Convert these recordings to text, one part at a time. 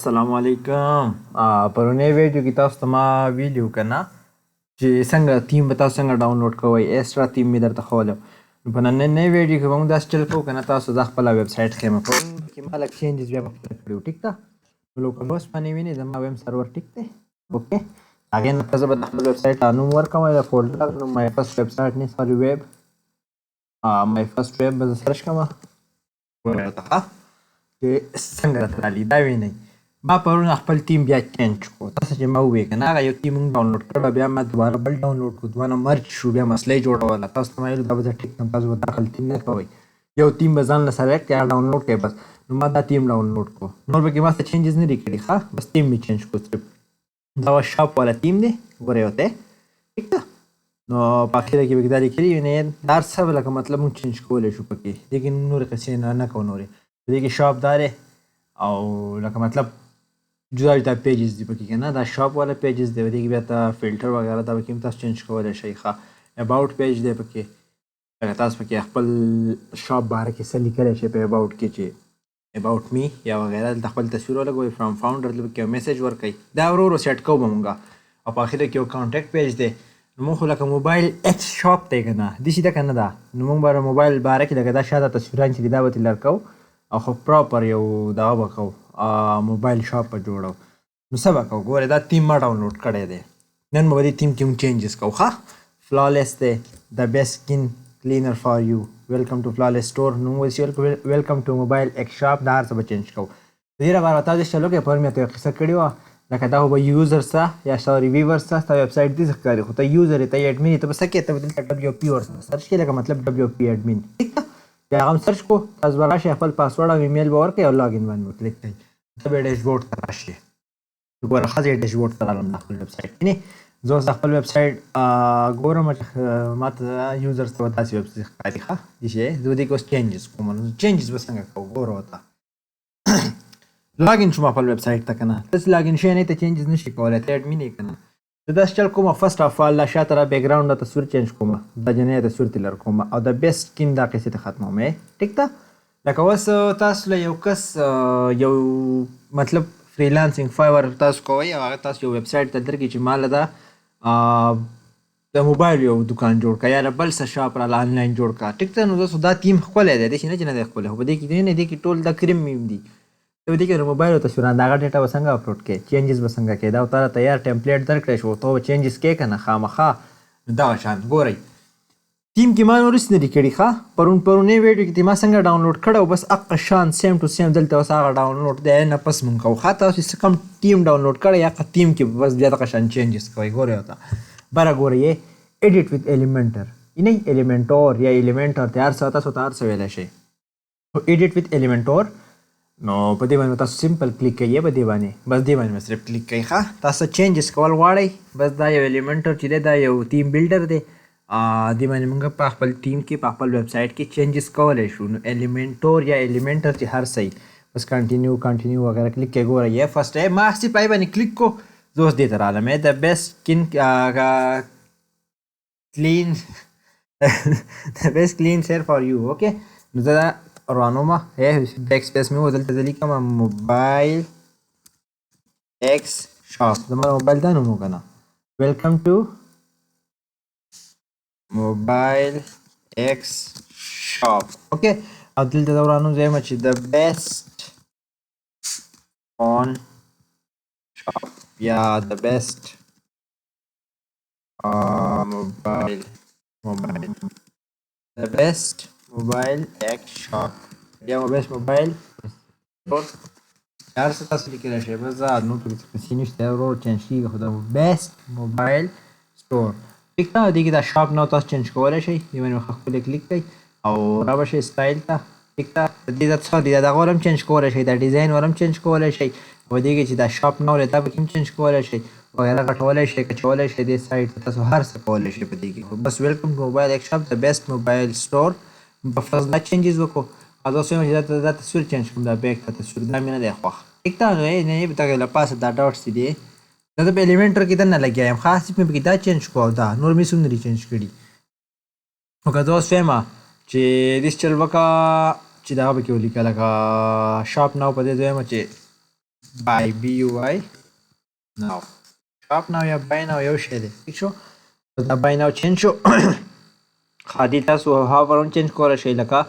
السلام علیکم. پرونی ویډیو کې تاسو ته ما ویلي وو که نه چې څنګه تیم به تاسو څنګه ډاونلوډ کوئ. ایسټرا تیم مې درته ښوولی وو. نو په نننۍ ویډیو کې به موږ داسې چل کوو که نه تاسو زه خپله ویبسایټ ښیم. په کې ما لږ چینجز بیا په خپله کړي وو. ټیک ده. نو لوکل هوسټ باندې وینئ زما ویم سرور ټیک دی. اوکې هغې نه زه به د خپل ویبسایټ نوم ورکوم د فولډر نوم مای فرست ویبسایټ نه سوري ویب مای فرست ویب به زه سرچ کوم. ګورئ ورته ښه چې څنګه راته رالي دا وینئ. ما پرون خپل تیم بیا چینج کړو. تاسو چې ما ووایئ که نه هغه یو تیم موږ ډاونلوډ کړی بیا ما دوباره بل ډاونلوډ کړو دواړه مرج شو بیا مسله یې جوړوله. تاسو ته ما ویلو دا به زه ټیک کړم تاسو به دا غلطي نه کوئ. یو تیم به ځان له سلیکټ کړئ ډاونلوډ کړئ بس. نو ما دا تیم ډاونلوډ کړو نور به کې ما څه چینجز نه دي کړي ښه بس تیم مې چینج کړو صرف. دا شاپ والا تیم دی ګورئ ورته ټیک ده. نو په اخره کې به دا لیکلي وي دا هر څه به لکه مطلب موږ چینج کولی شو پکې دې کې نورې قصې نه کوو نورې په دې کې شاپ دا دی او لکه مطلب جدا جدا پیجز دي پکې که نه دا شاپ والا پیجز دی په دې کې بیا ته فلټر وغیره دا پکې هم تاسو چینج کولی شئ ښه. اباوټ پیج دی پکې لکه تاسو پکې خپل شاپ باره کې څه لیکلی شئ په اباوټ کې چې اباوټ می یا وغیره دلته خپل تصویر ولګوئ فرام فاونډر دلته پکې یو میسج ورکوئ دا ورو ورو سیټ کوو به مونږ. او په اخره کې یو کانټیکټ پیج دی نو مونږ خو لکه موبایل ایکس شاپ دی که نه داسې ده که نه ده نو مونږ به موبایل باره کې لکه دا شاته تصویران چې دي دا به ترې لر کوو او خو پراپر یو دغه به کوو موبایل شاپ به جوړو. نو څه به کوو ګورئ دا تیم ما ډاونلوډ کړی دی نن به په دې تیم کې موږ چینجز کوو ښه. فلالیس دی د بیسټ سکین کلینر فار یو ویلکم ټو فلالیس سټور نو موږ ویلکم ټو موبایل ایکس شاپ دا هر څه به چینج کوو. په دې لپاره تاسو چلو کې پرون مې ته یو قصه کړې وه لکه دا خو به یوزر سته یا سوري ویور سته ستا ویبسایټ داسې ښکاري خو ته یوزر یې ته یې اډمین یې ته به څه کوې ته به دلته ډبلیو پي ورسره سرچ کړې لکه مطلب ډبلیو پي اډمین ټیک ده. بیا هغه هم سرچ کړو تاسو به راشئ خپل پاسورډ او ایمیل به ورکړئ او لاګ ان باندې به کلیک کوئ ته به ډیشبورډ ته راشئ. ګوره ښه زه یې ډیشبورډ ته رالم د خپل ویبسایټ وینې زه اوس د خپل ویبسایټ ګورم چې ما ته یوزرس ته به داسې ویبسایټ ښکاري ښه دې شی زه به دې کې اوس چینجز کوم نو چینجز به څنګه کوو ګوره ورته لاګ ان شوم خپل ویبسایټ ته که نه داسې لاګ ان شوی نه ته چینجز نه شي کولی ته اډمین یې که نه زه داسې چل کوم فرسټ اف آل دا شاته را بیکګراونډ دا تصویر چینج کوم دا جنۍ تصویر ترې لر کوم او د بیسټ سکین دا قصې ته ختموم ټیک ده. لکه اوس تاسو له یو کس یو مطلب فریلانسینګ فایور تاسو کوئ او هغه تاسو یو ویبسایټ ته درکړي چې ما له دا د موبایل یو دکان جوړ کړه یا له بل څه شاپ راله آنلاین جوړ کړه ټیک ده. نو تاسو دا تیم ښکلی دی داسې نه چې نه دی ښکلی خو په دې کې دی نه دې کې ټول دا کریم میم دي ته په دې کې د موبایل تصویران د هغه ډیټا به څنګه اپلوډ کړې چینجز به څنګه کړې دا تا تیار ټمپلیټ درکړی شو ته به چینجز کړې که نه خامخا نو دغه شان ګورئ تیم کې ما نور هېڅ نه دي کړي ښه پرونۍ ویډیو کې ما څنګه ډاونلوډ کړی او بس هغه شان سیم ټو سیم دلته اوس هغه ډاونلوډ دی نه پس مونږ کوو ښه تاسو چې څه کوم ټیم ډاونلوډ کړی هغه ټیم کې بس بیا دغه شان چینجز کوئ ګورئ ورته بره ګورئ ایډیټ وت ایلیمنټر یعنی ایلیمنټور یا ایلیمنټر ته هر څه تاسو ته هر څه ویلی شئ ایډیټ وت ایلیمنټور نو په دې باندې تاسو سمپل کلیک کوئ په دې باندې بس دې باندې صرف کلیک کوئ ښه تاسو چینجز کول غواړئ بس دا یو ایلیمنټر چې دی دا یو تیم بلډر دی دې باندې موږ په خپل ټیم کې په خپل ویبسایټ کې چینجز کولی شو. نو ایلیمنټور یا ایلیمنټر چې هر څه بس کنټینیو وغیره کلیک کوئ ګوره یې فرسټ ما هسې پای باندې کلیک کو زه اوس دې ته رالم د بیسټ سکین کلین د بیسټ کلین سیر فار یو اوکې نو زه دا روانومه بیک سپیس مې و دلته زه لیکم موبایل ایکس شاپ زما موبایل دا نوم و که نه ویلکم ټو موبایل ایکس شاپ اوکې او دلته زه ورانوم زه یم چې د بیسټ فون شاپ یا د بیسټ موبایل د بیسټ موبایل ایکس شاپ یا بیسټ موبایل هر څه تاسو لیکلی شئ بس زه نور پکې څه قصې نشته ورو چینج کېږي خو د بیسټ موبایل سټور ټیک ده دې کې دا شاپ نه تاسو چینج کولی شئ دې باندې ښه ښکلی کلیک کوئ او را به شئ سټایل ته ټیک ده دې دا څه دي دغه ور هم چینج کولی شئ دا ډیزاین ور هم چینج کولی شئ او دې کې چې دا شاپ نه ولې دا پکې هم چینج کولی شئ وغیره غټولی شئ کچولی شئ دې سایټ ته تاسو هر څه کولی شئ په دې کې بس ویلکم ټو موبایل ایکس شاپ د بیسټ موبایل سټور په فرض دا چینجز وکړو او زه اوس وایم چې دا تصویر چینج کړم دا بیک ته تصویر دا مې نه دی خوښ ټیک ده نو یې دغه له پاسه دا ډاټس دي دا زه په ایلیمنټر کې دننه لګیا یم خاص مې پکې دا چینج کړو او دا نور مې څه هم نه دي چینج کړي نو که زه اوس وایم چې داسې چل وکړه چې دغه پکې ولیکه لکه شاپ ناو په دې زه وایم چې buy BUY now shop now یا buy now یو شی دی ٹھیک شو دا buy now چینج شو خادي تاسو هاور هم چینج کولی شئ لکه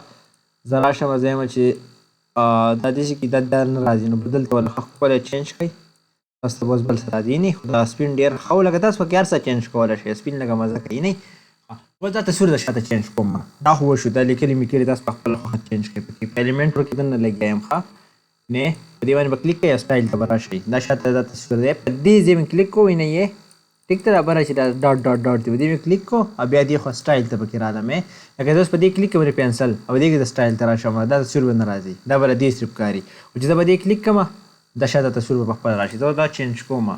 زه راشم زه یم چې دا داسې کې دا نه راځي نو دلته ولا ښکلی چینج کړئ تاسو ته بس بل څه راځي نه خو دا سپین ډېر ښه و لکه تاسو پکې هر څه چینج کولی شئ سپین لکه مزه کوي نه بس دا تصویر د شاته چینج کوم دا خو وشو دا لیکلي مې کړي تاسو په خپله خوښه چینج کړئ پکې په الیمنټ ورکې دننه لګیا یم ښه نه په دې باندې به کلیک کړئ سټایل ته به راشئ دا شاته دا تصویر دی په دې ځای مې کلیک کوئ نه یې ټیک ته را به راشي دا ډاټ ډاټ ډاټ دی په دې مې کلیک کو او بیا دې خو سټایل ته پکې رالم لکه زه اوس په دې کلیک کوم پنسل او دې کې د سټایل ته راشم دا تصویر به نه راځي دا به له دې صرف کاري او چې زه به دې کلیک کوم دا شاته تصویر به په خپله راشي زه دا چینج کوم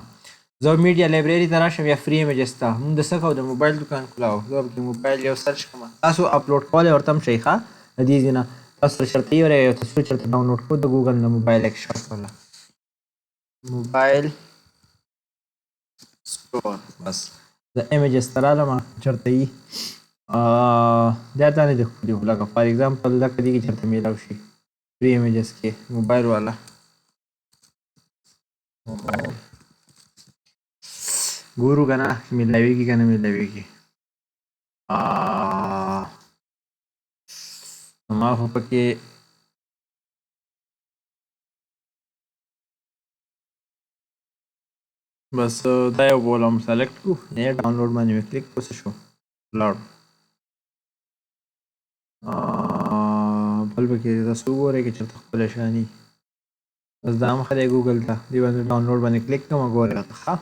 زه میډیا لایبرري ته راشم یا فری ایمیجز ته موږ د څه کوو د موبایل دکان کلاو زه به موبایل یو سرچ کوم تاسو اپلوډ کولی ورته هم شئ ښه د دې ځای نه تاسو سره چېرته یو تصویر چېرته ډاونلوډ کړو د ګوګل نه موبایل ایکسټرا کوله موبایل سټور بس د ایمیجز ته رالم چېرته یي دا تا نه دي ښکلي لکه فار ایګزامپل لکه دې کې چېرته میلاو شي فری ایمیجز کې موبایل والا ګورو که نه میلاویږي که نه میلاویږي ما خو پکې بس دا یو بولم سلیکټ کړو نه ډاونلوډ باندې مې کلیک کړو څه شو لاړ بل پکې تاسو وګورئ که چېرته ښکلی شاني بس دا هم ښه دی ګوګل ته دې باندې ډاونلوډ باندې کلیک کوم ګورئ راته ښه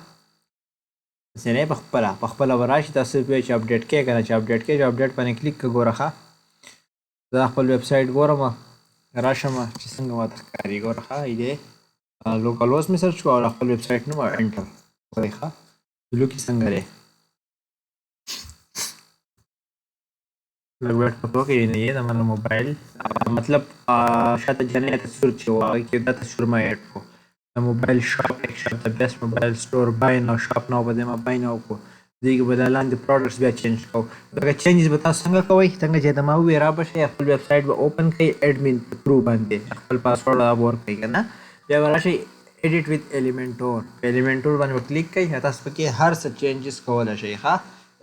داسې نه په خپله به راشي تاسو صرف وایئ چې اپډیټ کړئ که نه چې اپډیټ کړئ چې اپډیټ باندې کلیک کړه ګوره ښه زه خپل ویب سایټ ګورم راشم چې څنګه ماته ښکاري ګوره ښه دی لوکل اوس مې سرچ کړو او خپل ویب سایټ نوم انټر ګورئ ښه لو کې څنګه دی لږ ویټ وکړئ نه یې د مله موبایل مطلب شاته جنې تصویر چې و هغې کې دا تصویر ما ایډ کړو د موبایل شاپ شاپ د بیسټ موبایل سټور بای نو شاپ نو به دې ما بای نو کړو دې کې به دا لاندې پروډکټس بیا چینج کوو دغه چینجز به تاسو څنګه کوئ څنګه چې د ما وویې را به شئ خپل ویب سایټ به اوپن کړئ ایډمین تھرو باندې خپل پاسورډ به ورکړئ که نه بیا به راشئ ایډیټ ویت الیمنټور په الیمنټور باندې به کلیک کوئ تاسو پکې هر څه چینجز کولی شئ ښه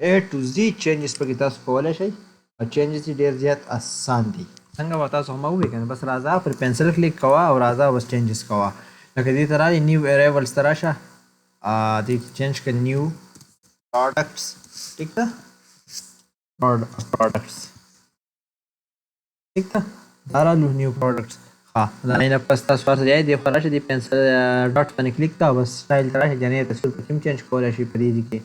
A to Z چینجز پکې تاسو کولی شئ او چینجز یې ډېر زیات اسان دي څنګه به تاسو هم ووایئ که نه بس راځه پر پنسل کلیک کوه او راځه بس چینجز کوه لکه دې ته رالې نیو ارایولس ته راشه دې کې چینج کړه نیو پروډکټس ټیک ده پروډکټس ټیک ده دا رالو نیو پروډکټس ښه دا نه پس تاسو ورته دی دې خوا راشه دې پنسل ډاټ باندې کلیک کوه بس سټایل ته راشه جنې تصویر پکې هم چینج کولی شي په دې کې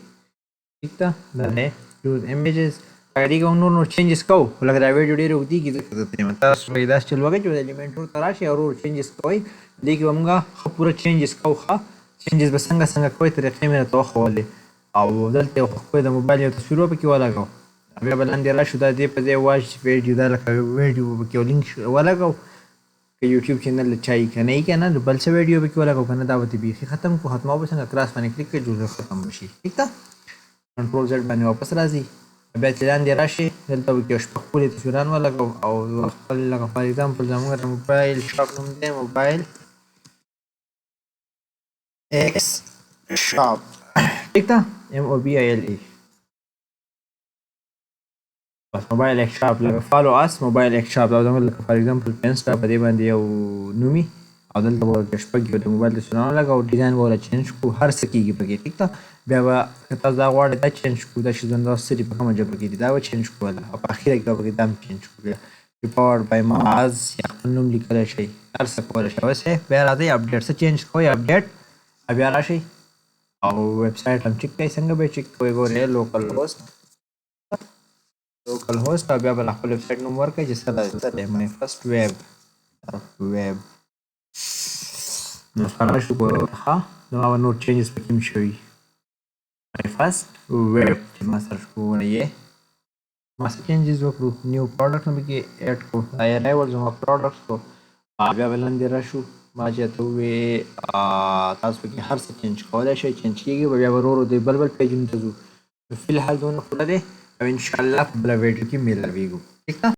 ټیک ده دا دی یوز ایمیجز اگر دې کې هم نور چینجز کوو خو لکه دا ویډیو ډېرې اوږدېږي ځکه درته یم تاسو به یې داسې چل وکړئ چې د الیمنټور ته راشئ او ورو چینجز کوئ دې کې به موږ ښه پوره چینجز کوو ښه چینجز به څنګه کوئ طریقې مې راته وښولې او دلته یو ښکلی د موبایل یو تصویر به پکې ولګوو بیا به لاندې راشو دا دې په ځای واچ ویډیو دا لکه ویډیو به پکې یو لینک ولګوو که یوټیوب چینل چای که نه یي که نه بل څه ویډیو پکې ولګوو که نه دا به ترې بیخي ختم کړو ختموو به څنګه کراس باندې کلیک کړئ جوړ ختم به شي ټیک ده کنټرول زیډ باندې واپس راځي بیا چې لاندې راشي دلته به یو شپږ ښکلي تصویران ولګوو او خپل لکه فار ایګزامپل زموږ د موبایل شاپ نوم دی موبایل ایکس شاپ ټیک ده MOBILE بس موبایل ایکس شاپ لکه فالو اس موبایل ایکس شاپ دا زموږ لکه فار ایګزامپل پینسټا په دې باندې یو نومي او دلته به ورته شپږ یو د موبایل تصویرونه ولګوو ډیزاین به ورله چینج کړو هر څه کېږي پکې ټیک ده بیا به که تاسو دا غواړئ دا چینج کړو دا چې زنده سري په کومه ژبه کې دي دا به چینج کړو او په اخره کې به پکې دا هم چینج کړو بیا پاورډ بای معاذ یا خپل نوم لیکلی شئ هر څه کولی شئ اوس بیا راځئ اپډیټ څه چینج کوئ اپډیټ بیا راشئ او ویب سایټ هم چیک کوئ څنګه به یې چیک کوئ ګورئ لوکل هوسټ او بیا به خپل ویب سایټ نوم ورکړئ چې څه دی مای فرسټ ویب نو راشو ګورو ښه نو هغه نور چینجز پکې هم شوي مای فرسټ ویب چې ما سرچ کړو یې ما څه چینجز وکړو نیو پروډکټ مې پکې ایډ کړو دا ارایول زما پروډکټس کړو بیا به لاندې راشو ما چې ته ووایې تاسو پکې هر څه چینج کولی شئ چینج کېږي بیا به ورو ورو د بل پیجونو ته ځو فی الحال دونه خو نه دی او انشاءالله په بله ویډیو کې میلاویږو ټیک ده